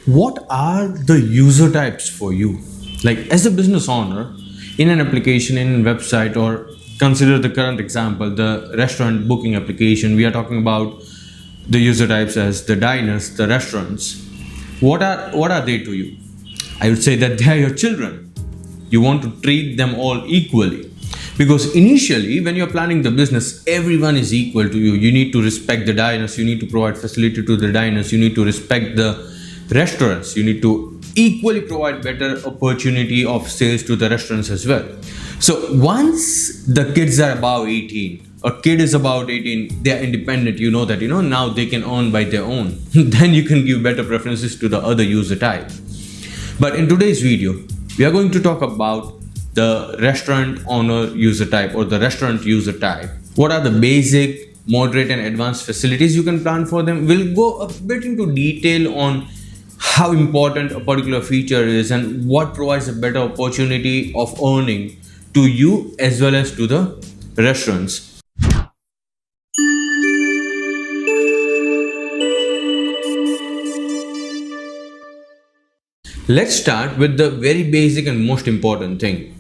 What are the user types for you? Like as a business owner, in an application, in a website, or consider the current example, the restaurant booking application, we are talking about the user types as the diners, the restaurants. What are they to you? I would say that they are your children. You want to treat them all equally. Because initially, when you're planning the business, everyone is equal to you. You need to respect the diners, you need to provide facility to the diners, you need to respect the restaurants, you need to equally provide better opportunity of sales to the restaurants as well. So once the kids are above 18, a kid is about 18, they are independent, you know that, now they can earn by their own. Then you can give better preferences to the other user type. But in today's video, we are going to talk about the restaurant owner user type or the restaurant user type. What are the basic, moderate and advanced facilities you can plan for them? We'll go a bit into detail on how important a particular feature is and what provides a better opportunity of earning to you as well as to the restaurants. Let's start with the very basic and most important thing.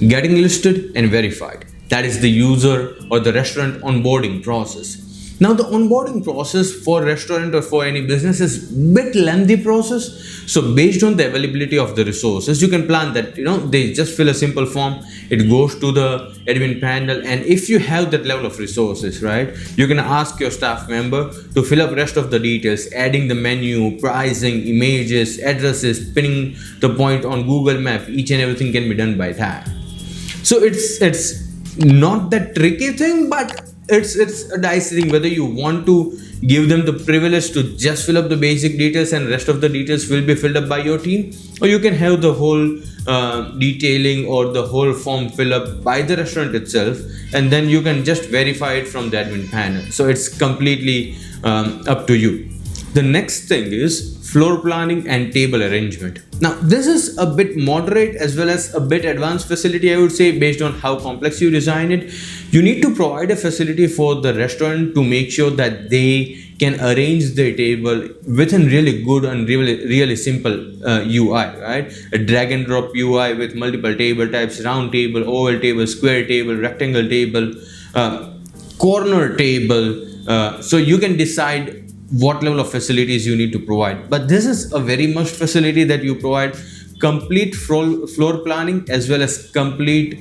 Getting listed and verified. That is the user or the restaurant onboarding process. Now the onboarding process for restaurant or for any business is bit lengthy process. So based on the availability of the resources, you can plan that, they just fill a simple form, it goes to the admin panel, and if you have that level of resources, right, you can ask your staff member to fill up rest of the details, adding the menu, pricing, images, addresses, pinning the point on Google Map. Each and everything can be done by that. So it's not that tricky thing, but it's a dicey thing whether you want to give them the privilege to just fill up the basic details and rest of the details will be filled up by your team, or you can have the whole detailing or the whole form fill up by the restaurant itself, and then you can just verify it from the admin panel. So it's completely up to you. The next thing is floor planning and table arrangement. Now, this is a bit moderate as well as a bit advanced facility, I would say, based on how complex you design it. You need to provide a facility for the restaurant to make sure that they can arrange their table within really good and really simple UI, right? A drag and drop UI with multiple table types, round table, oval table, square table, rectangle table, corner table. So you can decide what level of facilities you need to provide. But this is a very must facility that you provide complete floor planning as well as complete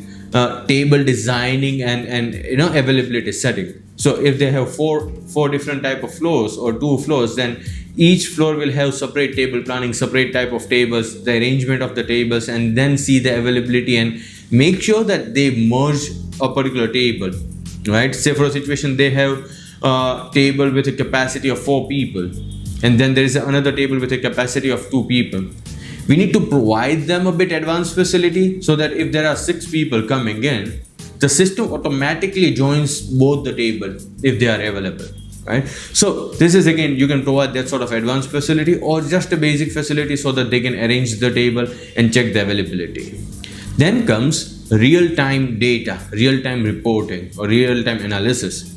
table designing and availability setting. So if they have four different type of floors or 2 floors, then each floor will have separate table planning, separate type of tables, the arrangement of the tables, and then see the availability and make sure that they merge a particular table, right? Say for a situation they have table with a capacity of 4 people, and then there is another table with a capacity of 2 people. We need to provide them a bit advanced facility so that if there are 6 people coming in, the system automatically joins both the table if they are available, right? So this is, again, you can provide that sort of advanced facility or just a basic facility so that they can arrange the table and check the availability. Then comes real-time data, real-time reporting or real-time analysis.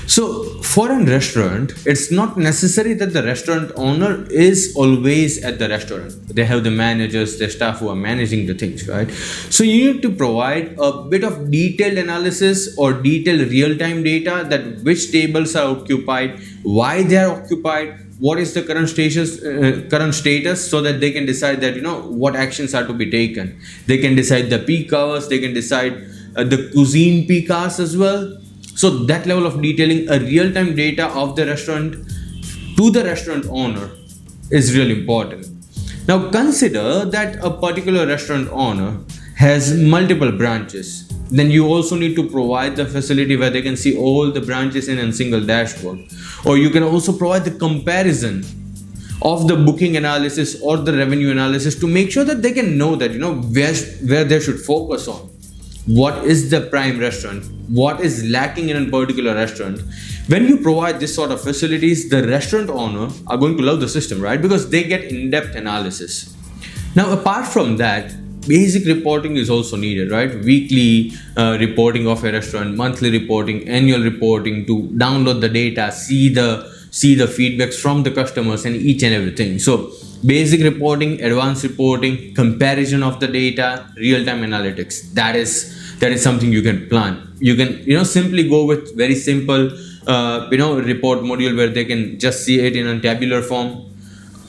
So for a restaurant, it's not necessary that the restaurant owner is always at the restaurant. They have the managers, the staff who are managing the things, right? So you need to provide a bit of detailed analysis or detailed real-time data that which tables are occupied, why they are occupied, what is the current status, so that they can decide that, what actions are to be taken. They can decide the peak hours, they can decide the cuisine peak hours as well. So that level of detailing, a real-time data of the restaurant to the restaurant owner is really important. Now consider that a particular restaurant owner has multiple branches. Then you also need to provide the facility where they can see all the branches in a single dashboard. Or you can also provide the comparison of the booking analysis or the revenue analysis to make sure that they can know that, where they should focus on. What is the prime restaurant? What is lacking in a particular restaurant? When you provide this sort of facilities, the restaurant owner are going to love the system, right? Because they get in-depth analysis. Now, apart from that, basic reporting is also needed, right? Weekly reporting of a restaurant, monthly reporting, annual reporting to download the data, see the see the feedbacks from the customers and each and everything. So basic reporting, advanced reporting, comparison of the data, real-time analytics. That is something you can plan. You can simply go with very simple report module where they can just see it in a tabular form,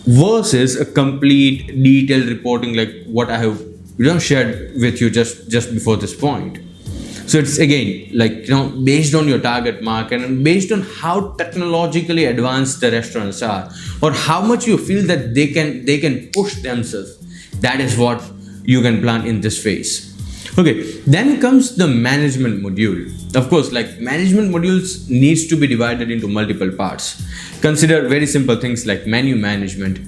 versus a complete detailed reporting like what I have shared with you just before this point. So it's again like based on your target market and based on how technologically advanced the restaurants are, or how much you feel that they can push themselves. That is what you can plan in this phase. Okay, then comes the management module. Of course, like management modules needs to be divided into multiple parts. Consider very simple things like menu management,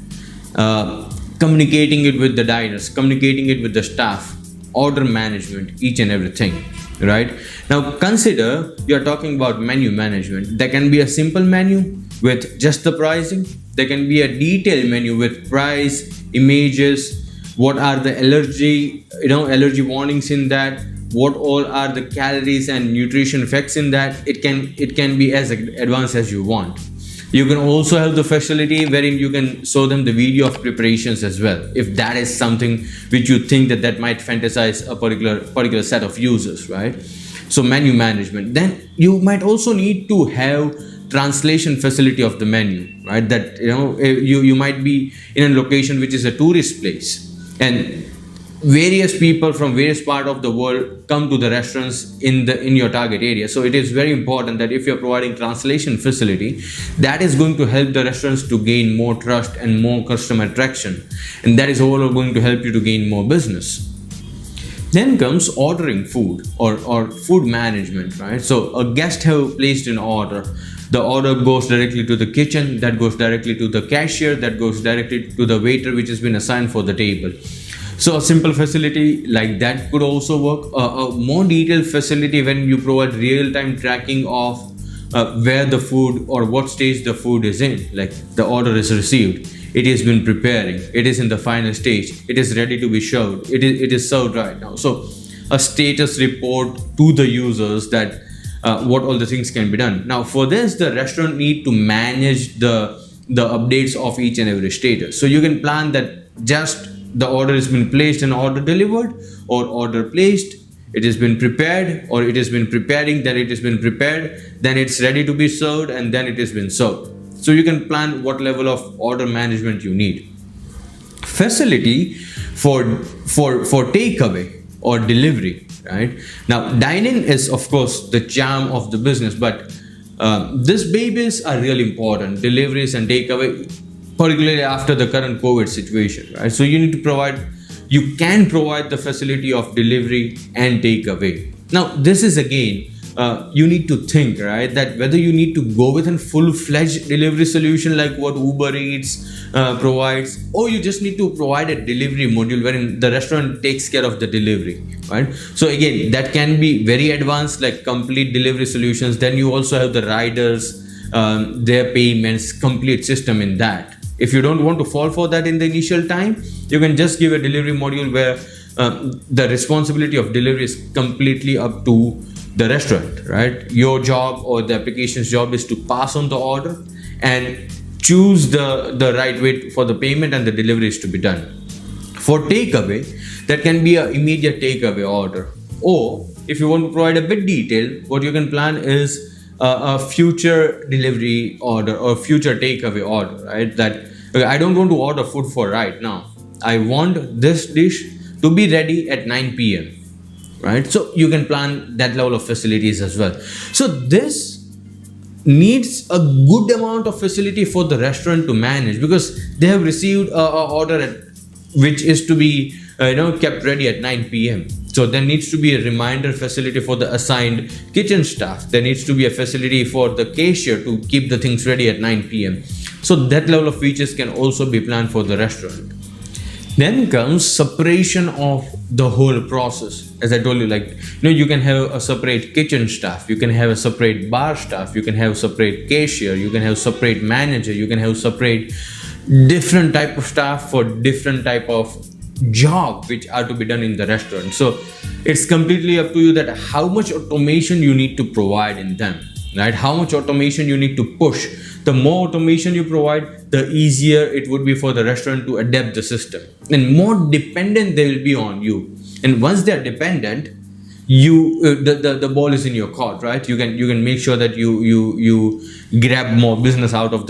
communicating it with the diners, communicating it with the staff, order management, each and everything, right? Now consider you're talking about menu management. There can be a simple menu with just the pricing. There can be a detailed menu with price, images, what are the allergy warnings in that, what all are the calories and nutrition effects in that. It can be as advanced as you want. You can also have the facility wherein you can show them the video of preparations as well, if that is something which you think that might fantasize a particular set of users, right? So menu management. Then you might also need to have translation facility of the menu, right? That you might be in a location which is a tourist place, and various people from various part of the world come to the restaurants in your target area. So it is very important that if you're providing translation facility, that is going to help the restaurants to gain more trust and more customer attraction, and that is overall going to help you to gain more business. Then comes ordering food or food management, right? So a guest have placed an order. The order goes directly to the kitchen, that goes directly to the cashier, that goes directly to the waiter which has been assigned for the table. So a simple facility like that could also work. A more detailed facility when you provide real-time tracking of where the food or what stage the food is in, like the order is received, it has been preparing, it is in the final stage, it is ready to be served, it is served right now. So a status report to the users that what all the things can be done. Now for this, the restaurant need to manage the updates of each and every status. So you can plan that just the order has been placed and order delivered, or order placed, it has been prepared, or it has been preparing, then it has been prepared, then it's ready to be served, and then it has been served. So you can plan what level of order management you need. Facility for takeaway or delivery, right? Now dine-in is of course the charm of the business, but these babies are really important, deliveries and takeaway, particularly after the current COVID situation, right? So you can provide the facility of delivery and takeaway. Now this is again, you need to think, right, that whether you need to go with a full-fledged delivery solution like what Uber Eats provides, or you just need to provide a delivery module wherein the restaurant takes care of the delivery, right? So again, that can be very advanced, like complete delivery solutions. Then you also have the riders, their payments, complete system in that. If you don't want to fall for that in the initial time, you can just give a delivery module where the responsibility of delivery is completely up to the restaurant, right? Your job or the application's job is to pass on the order and choose the right way for the payment and the delivery is to be done. For takeaway, that can be an immediate takeaway order, or if you want to provide a bit detail, what you can plan is a future delivery order or future takeaway order, right? That I don't want to order food for right now, I want this dish to be ready at 9 p.m. right? So you can plan that level of facilities as well. So this needs a good amount of facility for the restaurant to manage, because they have received a order which is to be kept ready at 9 p.m. So there needs to be a reminder facility for the assigned kitchen staff. There needs to be a facility for the cashier to keep the things ready at 9 p.m. So that level of features can also be planned for the restaurant. Then comes separation of the whole process. As I told you, you can have a separate kitchen staff, you can have a separate bar staff, you can have separate cashier, you can have separate manager, you can have separate different type of staff for different type of job which are to be done in the restaurant. So it's completely up to you that how much automation you need to provide in them, right? How much automation you need to push The more automation you provide, the easier it would be for the restaurant to adapt the system, and more dependent they will be on you. And once they are dependent, the ball is in your court, right? You can make sure that you grab more business out of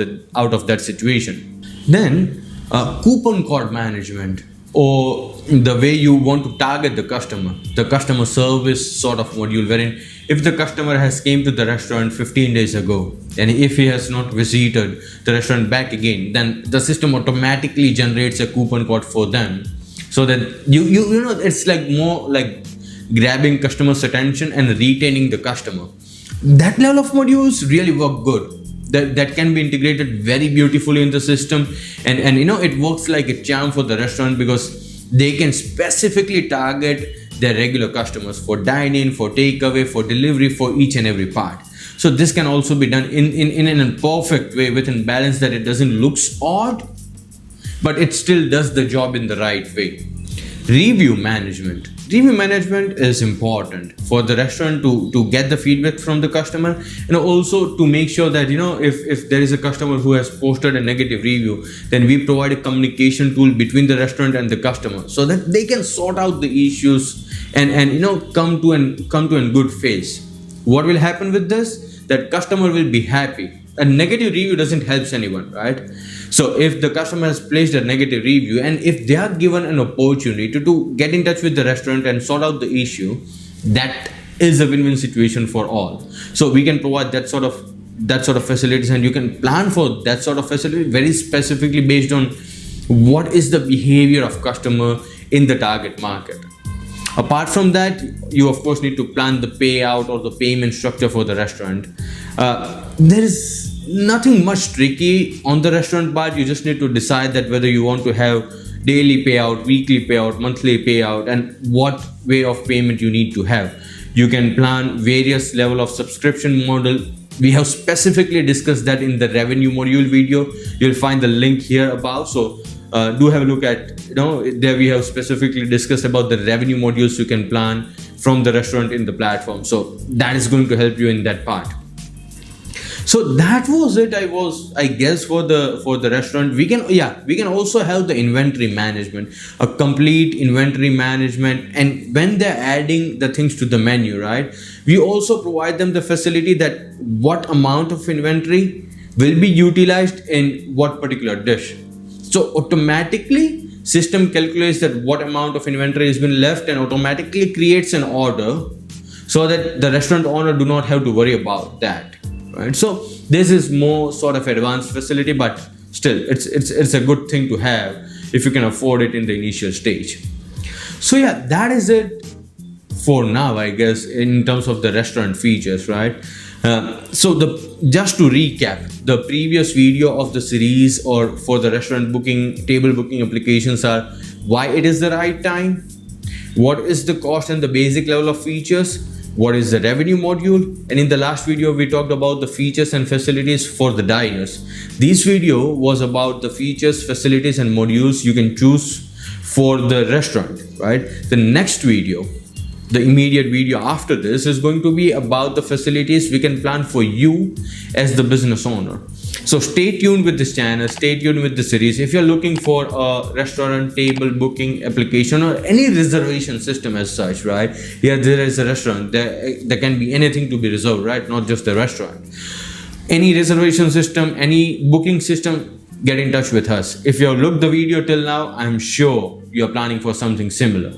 that situation. Then coupon code management, or the way you want to target the customer service sort of module, wherein if the customer has came to the restaurant 15 days ago, and if he has not visited the restaurant back again, then the system automatically generates a coupon code for them, so that you know, it's like more like grabbing customers' attention and retaining the customer. That level of modules really work good. That can be integrated very beautifully in the system, and you know, it works like a charm for the restaurant, because they can specifically target their regular customers for dine-in, for takeaway, for delivery, for each and every part. So this can also be done in a perfect way, within balance, that it doesn't look odd, but it still does the job in the right way. Review management is important for the restaurant to get the feedback from the customer, and also to make sure that, you know, if there is a customer who has posted a negative review, then we provide a communication tool between the restaurant and the customer, so that they can sort out the issues and you know, come to a good phase. What will happen with this? That customer will be happy. A negative review doesn't help anyone, right? So if the customer has placed a negative review, and if they are given an opportunity to get in touch with the restaurant and sort out the issue, that is a win-win situation for all. So we can provide that sort of facilities, and you can plan for that sort of facility very specifically based on what is the behavior of customer in the target market. Apart from that, you of course need to plan the payout or the payment structure for the restaurant. There is nothing much tricky on the restaurant part. You just need to decide that whether you want to have daily payout, weekly payout, monthly payout, and what way of payment you need to have. You can plan various level of subscription model. We have specifically discussed that in the revenue module video. You'll find the link here above. So do have a look at, you know, there we have specifically discussed about the revenue modules you can plan from the restaurant in the platform. So that is going to help you in that part. So that was it, I guess, for the restaurant. We can also have the inventory management, a complete inventory management. And when they're adding the things to the menu, right, we also provide them the facility that what amount of inventory will be utilized in what particular dish. So automatically system calculates that what amount of inventory has been left, and automatically creates an order, so that the restaurant owner do not have to worry about that. Right? So this is more sort of advanced facility, but still it's a good thing to have if you can afford it in the initial stage. So yeah, that is it for now, I guess, in terms of the restaurant features, right? So just to recap, the previous video of the series or for the restaurant booking, table booking applications are why it is the right time, what is the cost and the basic level of features, what is the revenue module, and in the last video we talked about the features and facilities for the diners. This video was about the features, facilities and modules you can choose for the restaurant, right? The next video, the immediate video after this, is going to be about the facilities we can plan for you as the business owner. So stay tuned with this channel, stay tuned with the series. If you're looking for a restaurant table booking application or any reservation system as such, right? Yeah, there is a restaurant. There can be anything to be reserved, right? Not just the restaurant. Any reservation system, any booking system, get in touch with us. If you have looked the video till now, I'm sure you're planning for something similar.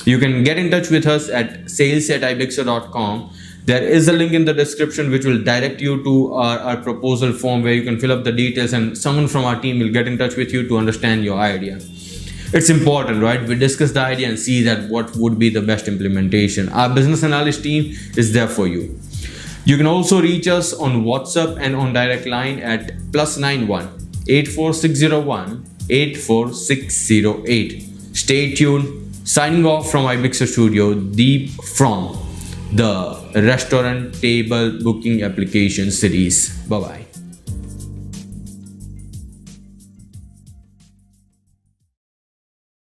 You can get in touch with us at sales@ibiixo.com. There is a link in the description which will direct you to our proposal form, where you can fill up the details, and someone from our team will get in touch with you to understand your idea. It's important, right? We discuss the idea and see that what would be the best implementation. Our business analyst team is there for you. You can also reach us on WhatsApp and on direct line at +91 84601 84608. Stay tuned. Signing off from Ibiixo Studio, deep from the restaurant table booking application series. Bye bye.